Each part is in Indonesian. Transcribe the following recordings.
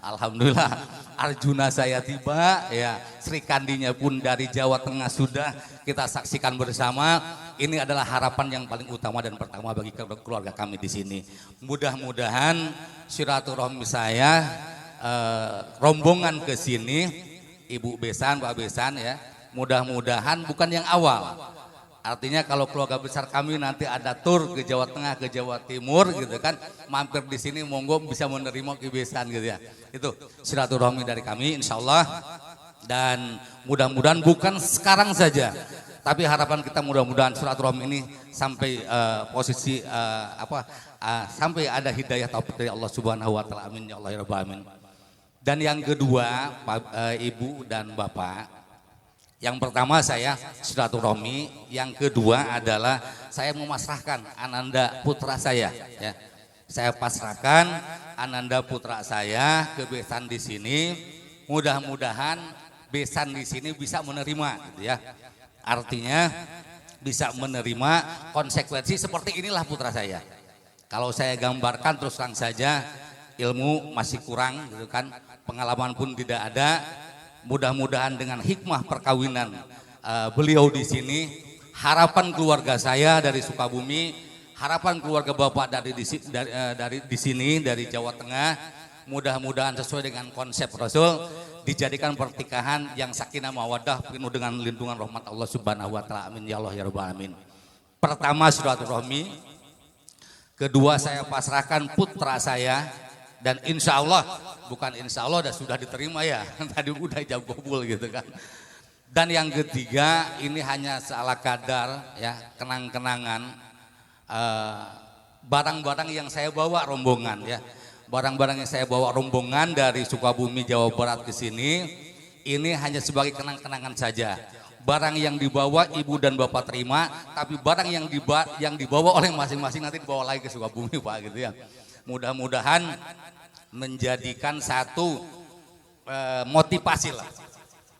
Alhamdulillah Arjuna saya tiba ya, Sri Kandinya pun dari Jawa Tengah sudah kita saksikan bersama. Ini adalah harapan yang paling utama dan pertama bagi keluarga kami di sini. Mudah-mudahan silaturahmi saya rombongan ke sini, Ibu Besan, Pak Besan ya, mudah-mudahan bukan yang awal. Artinya kalau keluarga besar kami nanti ada tur ke Jawa Tengah, ke Jawa Timur gitu kan, mampir di sini monggo bisa menerima kebiasaan gitu ya. Itu silaturahmi dari kami insya Allah. Dan mudah-mudahan bukan sekarang saja, tapi harapan kita mudah-mudahan silaturahmi ini sampai posisi sampai ada hidayah taufik dari Allah Subhanahu wa taala. Amin ya Allah ya rabbal alamin. Dan yang kedua, Ibu dan Bapak, yang pertama saya silaturahmi, yang kedua adalah saya memasrahkan Ananda putra saya ya. Saya pasrahkan Ananda putra saya ke Besan di sini. Mudah-mudahan Besan di sini bisa menerima gitu ya. Artinya bisa menerima konsekuensi seperti inilah putra saya. Kalau saya gambarkan terus terang saja, ilmu masih kurang gitu kan, pengalaman pun tidak ada. Mudah-mudahan dengan hikmah perkawinan beliau di sini, harapan keluarga saya dari Sukabumi, harapan keluarga Bapak dari di sini dari Jawa Tengah, mudah-mudahan sesuai dengan konsep Rasul, dijadikan pernikahan yang sakinah mawaddah penuh dengan lindungan rahmat Allah Subhanahu wa taala. Amin ya Allah ya rabbal alamin. Pertama silaturahmi, kedua saya pasrahkan putra saya. Dan insya Allah, bukan insya Allah sudah diterima ya, tadi udah jawab kabul gitu kan. Dan yang ketiga, ini hanya salah kadar ya, kenang-kenangan barang-barang yang saya bawa rombongan ya. Barang-barang yang saya bawa rombongan dari Sukabumi Jawa Barat ke sini, ini hanya sebagai kenang-kenangan saja. Barang yang dibawa Ibu dan Bapak terima, tapi barang yang dibawa oleh masing-masing nanti dibawa lagi ke Sukabumi Pak gitu ya. Mudah-mudahan menjadikan satu motivasi lah,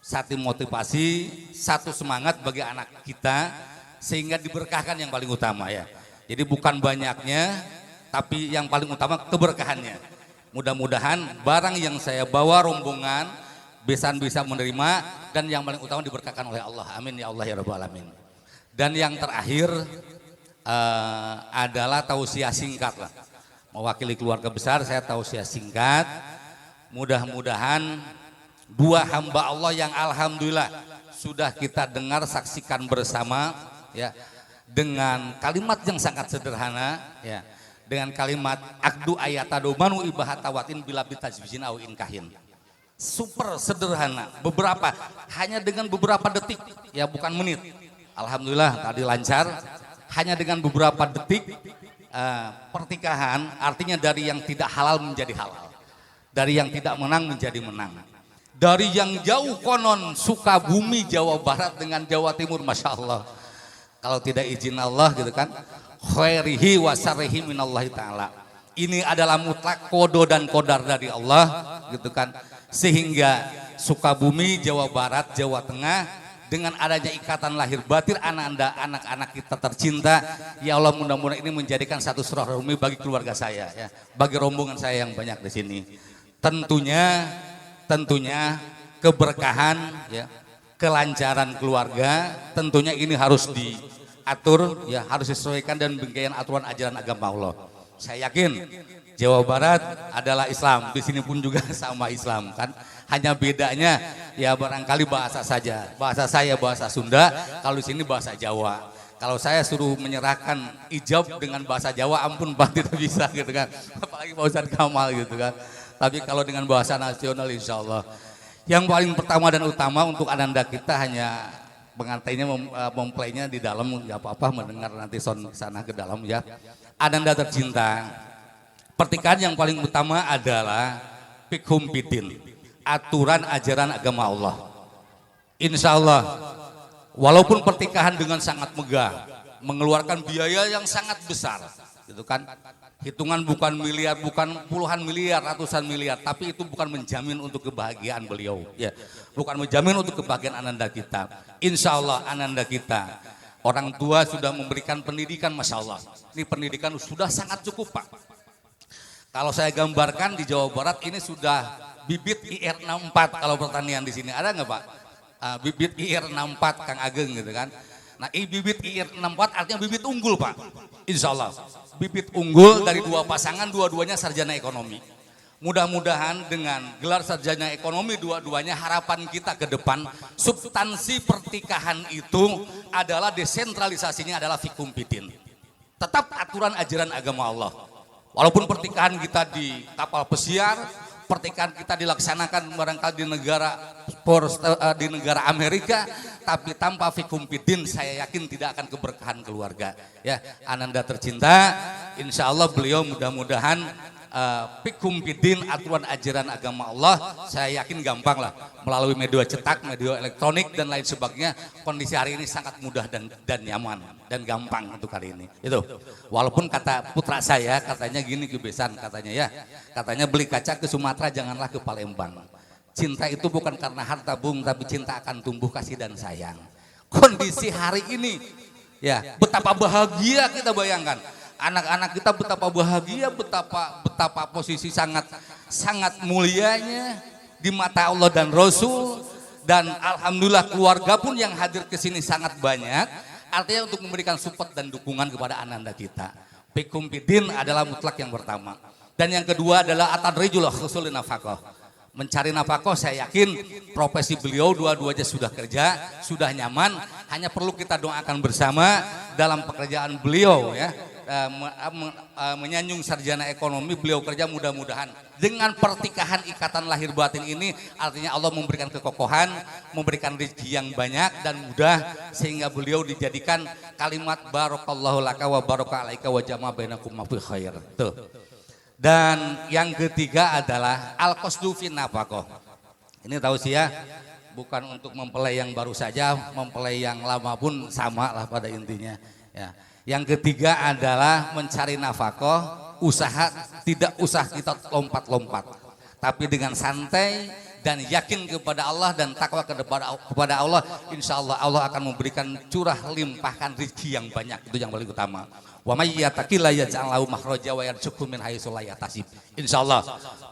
satu motivasi, satu semangat bagi anak kita sehingga diberkahkan yang paling utama ya. Jadi bukan banyaknya, tapi yang paling utama keberkahannya. Mudah-mudahan barang yang saya bawa rombongan Besan bisa menerima dan yang paling utama diberkahkan oleh Allah. Amin ya Allah ya rabbal alamin. Dan yang terakhir adalah tausiah singkat lah. Mewakili keluarga besar saya tausiah singkat. Mudah-mudahan dua hamba Allah yang alhamdulillah sudah kita dengar saksikan bersama ya, dengan kalimat yang sangat sederhana ya, dengan kalimat akdu ayatadu manu ibahatawatin bila bitajbizin au inkahin. Super sederhana, hanya dengan beberapa detik ya, bukan menit. Alhamdulillah tadi lancar, hanya dengan beberapa detik. Pertikahan artinya dari yang tidak halal menjadi halal, dari yang tidak menang menjadi menang, dari yang jauh konon Sukabumi Jawa Barat dengan Jawa Timur, masya Allah, kalau tidak izin Allah gitu kan, khairihi wa syarrihi minallahi ta'ala. Ini adalah mutlak kodo dan kodar dari Allah gitu kan, sehingga Sukabumi Jawa Barat Jawa Tengah dengan adanya ikatan lahir batin anak-anak kita tercinta, ya Allah mudah-mudahan ini menjadikan satu silaturahmi bagi keluarga saya ya, bagi rombongan saya yang banyak di sini. Tentunya keberkahan ya, kelancaran keluarga tentunya ini harus diatur ya, harus disesuaikan dan dengan aturan ajaran agama Allah. Saya yakin Jawa Barat adalah Islam, di sini pun juga sama Islam kan. Hanya bedanya ya barangkali bahasa saja. Bahasa saya bahasa Sunda, kalau di sini bahasa Jawa. Kalau saya suruh menyerahkan ijab dengan bahasa Jawa, ampun Pak tidak bisa gitu kan. Apalagi Pak Ustadz Kamal gitu kan. Tapi kalau dengan bahasa nasional insya Allah. Yang paling pertama dan utama untuk Ananda kita hanya pengantainya memplaynya di dalam, nggak apa-apa mendengar nanti sound sana ke dalam ya. Ananda tercinta, pernikahan yang paling utama adalah fiqhum fiddin, aturan ajaran agama Allah. Insya Allah, walaupun pernikahan dengan sangat megah, mengeluarkan biaya yang sangat besar, gitu kan? Hitungan bukan miliar, bukan puluhan miliar, ratusan miliar, tapi itu bukan menjamin untuk kebahagiaan beliau, ya. Bukan menjamin untuk kebahagiaan Ananda kita. Insya Allah Ananda kita, orang tua sudah memberikan pendidikan, masya Allah. Ini pendidikan sudah sangat cukup Pak. Kalau saya gambarkan di Jawa Barat ini sudah bibit IR64 kalau pertanian di sini ada nggak Pak? Bibit IR64 Kang Ageng gitu kan. Nah bibit IR64 artinya bibit unggul Pak. Insya Allah bibit unggul dari dua pasangan, dua-duanya sarjana ekonomi. Mudah-mudahan dengan gelar sarjana ekonomi dua-duanya, harapan kita ke depan substansi pertikahan itu adalah desentralisasinya adalah fikum fiddin. Tetap aturan ajaran agama Allah. Walaupun pertikahan kita di kapal pesiar, pertikahan kita dilaksanakan barangkali di negara Amerika, tapi tanpa fikum fiddin saya yakin tidak akan keberkahan keluarga. Ya, Ananda tercinta, insya Allah beliau mudah-mudahan fikum fiddin, aturan ajaran agama Allah, saya yakin gampang lah melalui media cetak, media elektronik dan lain sebagainya. Kondisi hari ini sangat mudah dan nyaman dan gampang untuk kali ini. Itu walaupun kata putra saya katanya gini kebiasaan katanya ya, katanya beli kaca ke Sumatera janganlah ke Palembang. Cinta itu bukan karena harta bung, tapi cinta akan tumbuh kasih dan sayang. Kondisi hari ini ya, betapa bahagia kita bayangkan. Anak-anak kita betapa bahagia, betapa posisi sangat mulianya di mata Allah dan Rasul, dan alhamdulillah keluarga pun yang hadir ke sini sangat banyak. Artinya untuk memberikan support dan dukungan kepada Ananda kita. Fikum fiddin adalah mutlak yang pertama. Dan yang kedua adalah atadrijul husul nafaqah. Mencari nafkah, saya yakin profesi beliau dua-duanya sudah kerja, sudah nyaman, hanya perlu kita doakan bersama dalam pekerjaan beliau ya. Menyanjung sarjana ekonomi, beliau kerja, mudah-mudahan dengan pertikahan ikatan lahir batin ini artinya Allah memberikan kekokohan, memberikan rezeki yang banyak dan mudah, sehingga beliau dijadikan kalimat barakallahu laka wa baraka alaika wa jama'a bainakum fi khair. Tuh. Dan yang ketiga adalah al-qasdu fi nafaqah. Ini tausiah bukan untuk mempelai yang baru saja, mempelai yang lama pun sama lah pada intinya ya. Yang ketiga adalah mencari nafkah, usaha, tidak usah kita lompat-lompat, tapi dengan santai dan yakin kepada Allah dan takwa kepada Allah, insya Allah Allah akan memberikan curah limpahkan rezeki yang banyak, itu yang paling utama. Wa may yattaqilla yaj'al lahu makhraja wa yarzuqhu min haitsu la yahtasib. Insyaallah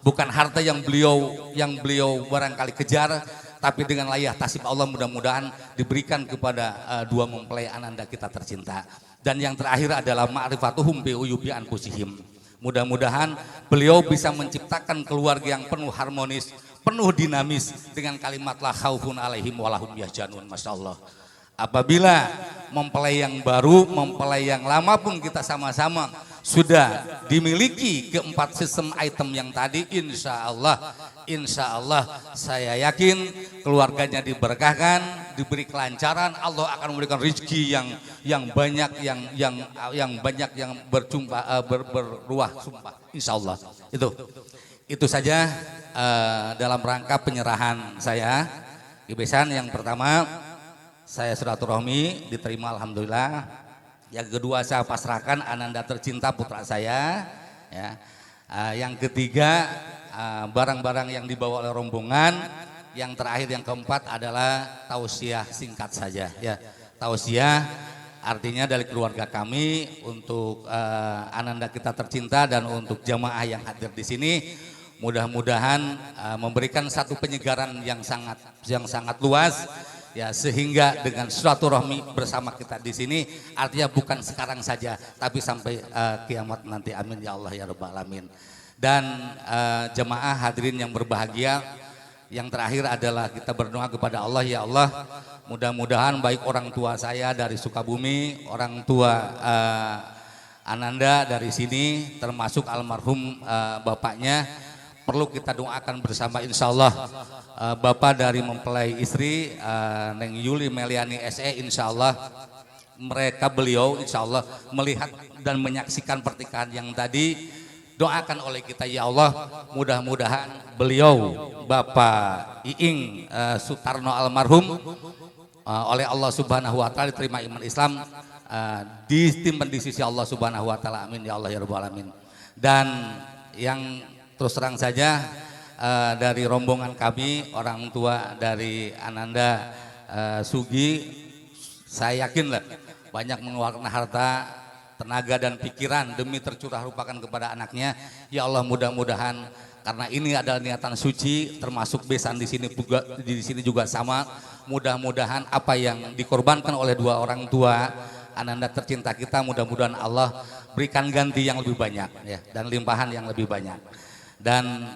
bukan harta yang beliau barangkali kejar, tapi dengan layah tasib Allah mudah-mudahan diberikan kepada dua mempelai Ananda kita tercinta. Dan yang terakhir adalah ma'rifatuhum bi uyubi anfusihim. Mudah-mudahan beliau bisa menciptakan keluarga yang penuh harmonis, penuh dinamis dengan kalimat la khaufun alaihim walahum yahzanun. Masyaallah. Apabila mempelai yang baru, mempelai yang lama pun kita sama-sama sudah dimiliki keempat sistem item yang tadi, insya Allah saya yakin keluarganya diberkahkan, diberi kelancaran, Allah akan memberikan rezeki yang banyak, yang banyak, yang berruah sumpah, insya Allah. Itu saja dalam rangka penyerahan saya. Kebiasaan yang pertama, saya silaturahmi diterima alhamdulillah. Yang kedua, saya pasrahkan Ananda tercinta putra saya ya. Yang ketiga, barang-barang yang dibawa oleh rombongan. Yang terakhir, yang keempat adalah tausiah singkat saja ya. Tausiah artinya dari keluarga kami untuk Ananda kita tercinta dan untuk jamaah yang hadir di sini, mudah-mudahan memberikan satu penyegaran yang sangat luas ya, sehingga dengan silaturahmi bersama kita di sini artinya bukan sekarang saja tapi sampai kiamat nanti, amin ya Allah ya rabbal alamin. Dan jemaah hadirin yang berbahagia, yang terakhir adalah kita berdoa kepada Allah, ya Allah mudah-mudahan baik orang tua saya dari Sukabumi, orang tua Ananda dari sini, termasuk almarhum bapaknya, perlu kita doakan bersama insya Allah. Bapak dari mempelai istri Neng Yuli Meliani SE, insya Allah beliau insya Allah melihat dan menyaksikan pernikahan yang tadi. Doakan oleh kita ya Allah, mudah-mudahan beliau Bapak Iing Sutarno almarhum oleh Allah Subhanahu wa taala diterima iman Islam, ditimpan di sisi Allah Subhanahu wa taala, amin ya Allah ya rabbal alamin. Dan yang terus terang saja dari rombongan kami, orang tua dari Ananda Sugi, saya yakinlah banyak mengeluarkan harta, tenaga dan pikiran demi tercurah rupakan kepada anaknya. Ya Allah mudah-mudahan karena ini adalah niatan suci, termasuk besan di sini juga sama. Mudah-mudahan apa yang dikorbankan oleh dua orang tua ananda tercinta kita, mudah-mudahan Allah berikan ganti yang lebih banyak ya, dan limpahan yang lebih banyak. Dan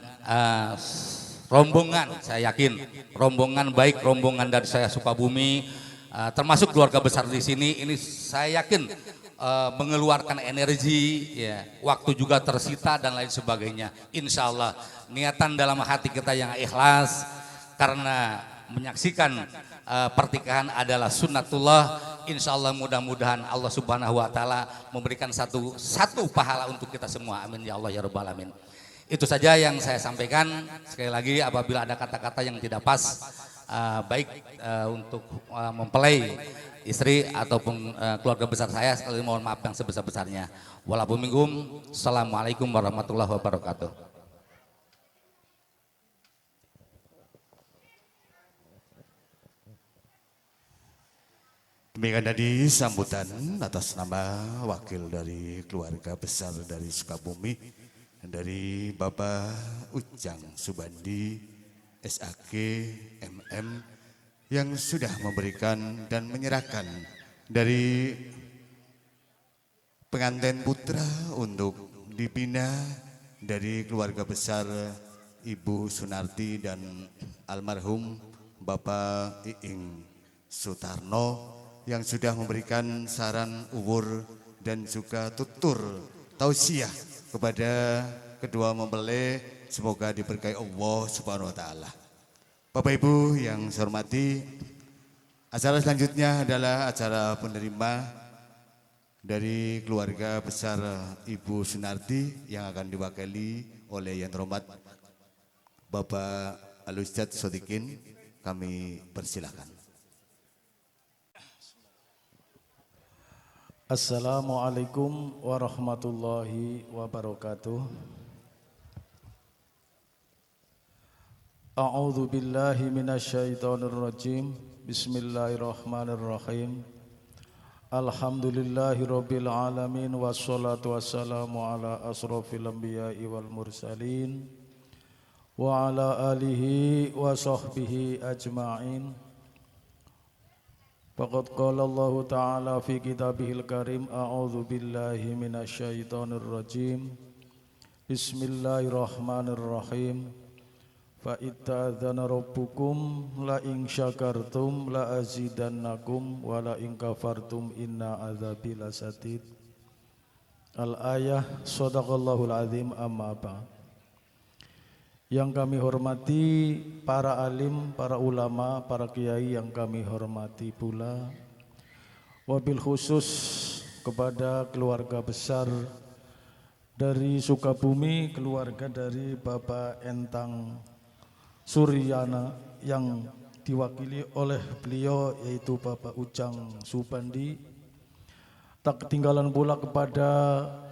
rombongan, saya yakin rombongan baik rombongan dari saya Sukabumi, termasuk keluarga besar di sini, ini saya yakin mengeluarkan energi, ya, waktu juga tersita dan lain sebagainya. Insya Allah niatan dalam hati kita yang ikhlas karena menyaksikan pertikahan adalah sunnatullah. Insya Allah mudah-mudahan Allah Subhanahu Wa Taala memberikan satu pahala untuk kita semua. Amin ya Allah ya Rabbal Alamin. Itu saja yang saya sampaikan. Sekali lagi apabila ada kata-kata yang tidak pas, baik untuk mempelai istri ataupun keluarga besar saya, sekali mohon maaf yang sebesar-besarnya. Walaupun Assalamualaikum warahmatullahi wabarakatuh. Demikian tadi sambutan atas nama wakil dari keluarga besar dari Sukabumi, dari Bapak Ujang Subandi SAG MM, yang sudah memberikan dan menyerahkan dari pengantin putra untuk dibina dari keluarga besar Ibu Sunarti dan almarhum Bapak Iing Sutarno, yang sudah memberikan saran uwur dan juga tutur tausiah kepada kedua mempelai. Semoga diberkahi Allah Subhanahu Wa Taala. Bapak Ibu yang saya hormati, acara selanjutnya adalah acara penerima dari keluarga besar Ibu Sunarti yang akan diwakili oleh yang terhormat Bapak Al-Ustadz Sodikin. Kami persilakan. Assalamualaikum warahmatullahi wabarakatuh. A'udzu billahi minasyaitonir rajim. Bismillahirrahmanirrahim. Alhamdulillahirabbil alamin wassalatu wassalamu ala asrofil anbiya'i wal mursalin wa ala alihi wa sahbihi ajma'in. Faqad qala Allah Ta'ala fi kitabihil karim, a'udzu billahi minasyaitonir rajim. Bismillahirrahmanirrahim. Fa itta'adzana rabbukum la in syakartum la azidannakum wa la in kafartum inna adzabi lasadid. Al-ayah. Shadaqallahul azim. Amma ba'd. Yang kami hormati para alim, para ulama, para kiai yang kami hormati pula, wabil khusus kepada keluarga besar dari Sukabumi, keluarga dari Bapak Entang Suryana yang diwakili oleh beliau yaitu Bapak Ujang Subandi. Tak ketinggalan pula kepada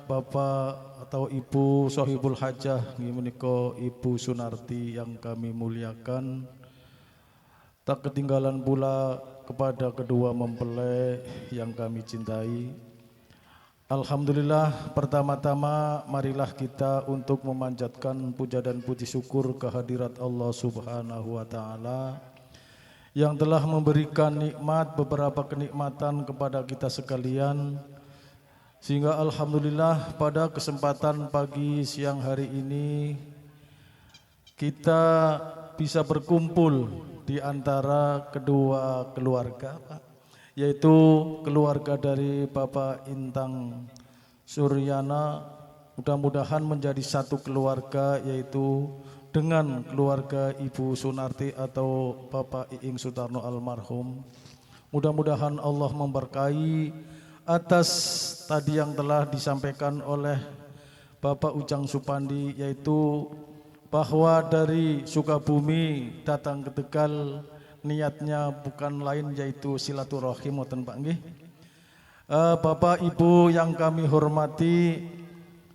Bapak atau Ibu Sohibul Hajah menika Ibu Sunarti yang kami muliakan. Tak ketinggalan pula kepada kedua mempelai yang kami cintai. Alhamdulillah, pertama-tama marilah kita untuk memanjatkan puja dan puji syukur kehadirat Allah Subhanahu Wa Taala yang telah memberikan nikmat, beberapa kenikmatan kepada kita sekalian, sehingga alhamdulillah pada kesempatan pagi siang hari ini kita bisa berkumpul di antara kedua keluarga, yaitu keluarga dari Bapak Intang Suryana. Mudah-mudahan menjadi satu keluarga, yaitu dengan keluarga Ibu Sunarti atau Bapak Iing Sutarno almarhum. Mudah-mudahan Allah memberkahi atas tadi yang telah disampaikan oleh Bapak Ujang Supandi, yaitu bahwa dari Sukabumi datang ke Tegal niatnya bukan lain yaitu silaturahim, ngoten Pak nggih. Bapak Ibu yang kami hormati,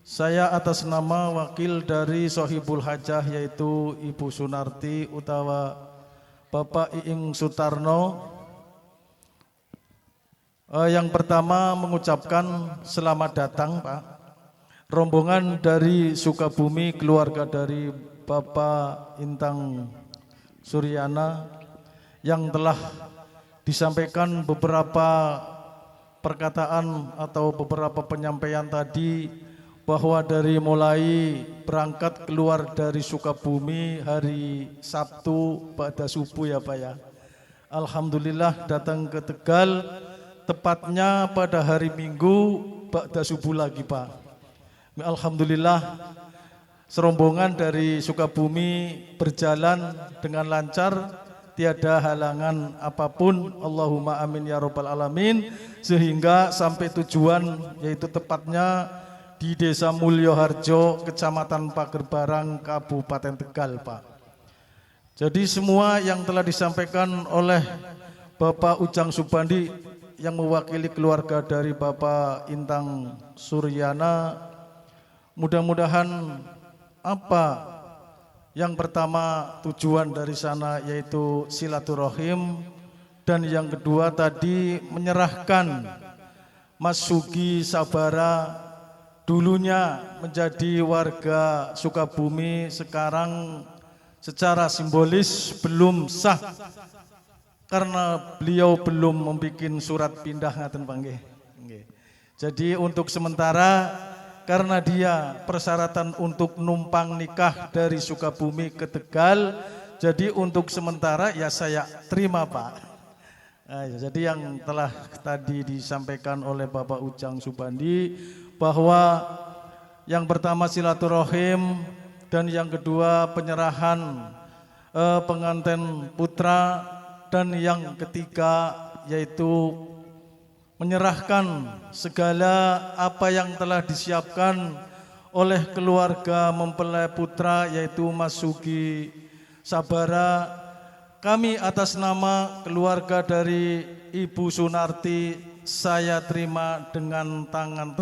saya atas nama wakil dari Sohibul Hajah yaitu Ibu Sunarti utawa Bapak Iing Sutarno, yang pertama mengucapkan selamat datang Pak. Rombongan dari Sukabumi, keluarga dari Bapak Intang Suryana yang telah disampaikan beberapa perkataan atau beberapa penyampaian tadi, bahwa dari mulai berangkat keluar dari Sukabumi hari Sabtu pada subuh ya Pak ya, alhamdulillah datang ke Tegal tepatnya pada hari Minggu pada subuh lagi Pak. Alhamdulillah serombongan dari Sukabumi berjalan dengan lancar, tiada halangan apapun, Allahumma amin ya rabbal alamin, sehingga sampai tujuan, yaitu tepatnya di Desa Mulyoharjo, Kecamatan Pagerbarang, Kabupaten Tegal Pak. Jadi semua yang telah disampaikan oleh Bapak Ujang Subandi yang mewakili keluarga dari Bapak Intang Suryana, mudah-mudahan apa yang pertama tujuan dari sana yaitu silaturahim, dan yang kedua tadi menyerahkan Mas Sugi Sabara, dulunya menjadi warga Sukabumi, sekarang secara simbolis belum sah karena beliau belum membuat surat pindah ngaten panggih. Jadi untuk sementara, karena dia persyaratan untuk numpang nikah dari Sukabumi ke Tegal, jadi untuk sementara ya saya terima Pak. Jadi yang telah tadi disampaikan oleh Bapak Ujang Subandi, bahwa yang pertama silaturahim, dan yang kedua penyerahan pengantin putra, dan yang ketiga yaitu menyerahkan segala apa yang telah disiapkan oleh keluarga mempelai putra yaitu Mas Sugi Sabara. Kami atas nama keluarga dari Ibu Sunarti, saya terima dengan tangan